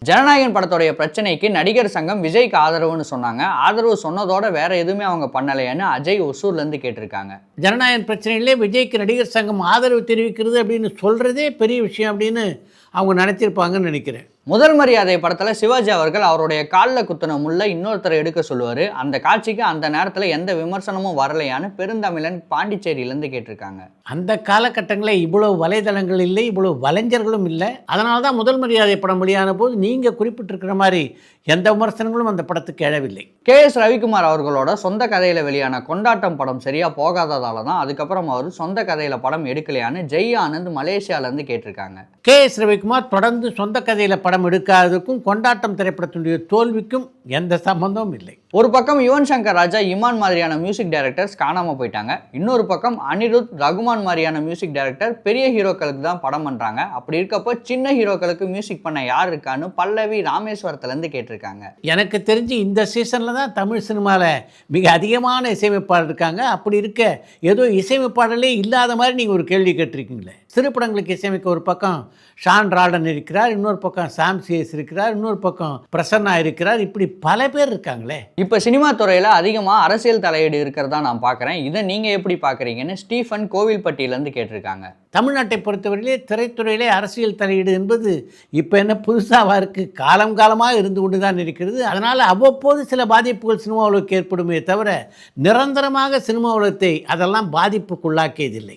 ஜனநாயகன் படத்துடைய பிரச்சனைக்கு நடிகர் சங்கம் விஜய்க்கு ஆதரவுன்னு சொன்னாங்க. ஆதரவு சொன்னதோட வேற எதுவுமே அவங்க பண்ணலையான்னு அஜய் ஒசூர்ல இருந்து கேட்டிருக்காங்க. ஜனநாயகன் பிரச்சனையிலே விஜய்க்கு நடிகர் சங்கம் ஆதரவு தெரிவிக்கிறது அப்படின்னு சொல்றதே பெரிய விஷயம் அப்படின்னு அவங்க நினைச்சிருப்பாங்கன்னு நினைக்கிறேன். முதல் மரியாதை படத்துல சிவாஜி அவர்கள் அவருடைய காலில் குத்துன முள்ள இன்னொருத்தரை எடுக்க சொல்லுவாரு. அந்த காட்சிக்கு அந்த நேரத்துல எந்த விமர்சனமும் வரலையான்னு பெருந்தமிழன் பாண்டிச்சேரியிலேருந்து கேட்டிருக்காங்க. அந்த காலகட்டங்களில் இவ்வளவு வலைதளங்கள் இல்லை, இவ்வளவு வலைஞர்களும் இல்லை. அதனால தான் முதல் மரியாதை படம் வெளியான போது நீங்கள் குறிப்பிட்டிருக்கிற மாதிரி எந்த விமர்சனங்களும் அந்த படத்துக்கு எழவில்லை. KS ரவிக்குமார் அவர்களோட சொந்த கதையில வெளியான கொண்டாட்டம் படம் சரியா போகாததால தான் அதுக்கப்புறம் அவர் சொந்த கதையில படம் எடுக்கலையான்னு ஜெய் ஆனந்த் மலேசியாவிலேருந்து கேட்டிருக்காங்க. KS ரவிக்குமார் தொடர்ந்து சொந்த கதையில் படம் எடுக்காததுக்கும் கொண்டாட்டம் திரைப்படத்தினுடைய தோல்விக்கும் எந்த சம்பந்தமும் இல்லை. ஒரு பக்கம் யுவன் சங்கர் ராஜா, இமான் மாதிரியான மியூசிக் டைரக்டர்ஸ் காணாம போயிட்டாங்க. இன்னொரு பக்கம் அனிருத், ரகுமான் மாதிரியான மியூசிக் டைரக்டர் பெரிய ஹீரோக்களுக்கு தான் படம் பண்றாங்க. அப்படி இருக்கப்போ சின்ன ஹீரோக்களுக்கு மியூசிக் பண்ண யார் இருக்கான்னு பல்லவி ராமேஸ்வரத்துலேருந்து கேட்டிருக்காங்க. எனக்கு தெரிஞ்சு இந்த சீசனில் தான் தமிழ் சினிமாவில் மிக அதிகமான இசையமைப்பாளர் இருக்காங்க. அப்படி இருக்க ஏதோ இசையமைப்பாளர்களே இல்லாத மாதிரி நீங்கள் ஒரு கேள்வி கேட்டிருக்கீங்களே. சிறுபடங்களுக்கு இசையமைக்க ஒரு பக்கம் ஷான் ரால்டன் இருக்கிறார், இன்னொரு பக்கம் சாம் சிஎஸ் இருக்கிறார், இன்னொரு பக்கம் பிரசன்னா இருக்கிறார், இப்படி பல பேர் இருக்காங்களே. இப்போ சினிமா துறையில் அதிகமாக அரசியல் தலையீடு இருக்கிறதா நான் பார்க்குறேன். இதை நீங்கள் எப்படி பார்க்குறீங்கன்னு ஸ்டீஃபன் கோவில்பட்டியிலேருந்து கேட்டிருக்காங்க. தமிழ்நாட்டை பொறுத்தவரையிலே திரைத்துறையிலே அரசியல் தலையீடு என்பது இப்போ என்ன புதுசாக இருக்குது, காலம் காலமாக இருந்து கொண்டு தான் இருக்கிறது. அதனால் அவ்வப்போது சில பாதிப்புகள் சினிமா உலகத்துக்கு ஏற்படுமே தவிர நிரந்தரமாக சினிமா உலகத்தை அதெல்லாம் பாதிப்புக்குள்ளாக்கியதில்லை.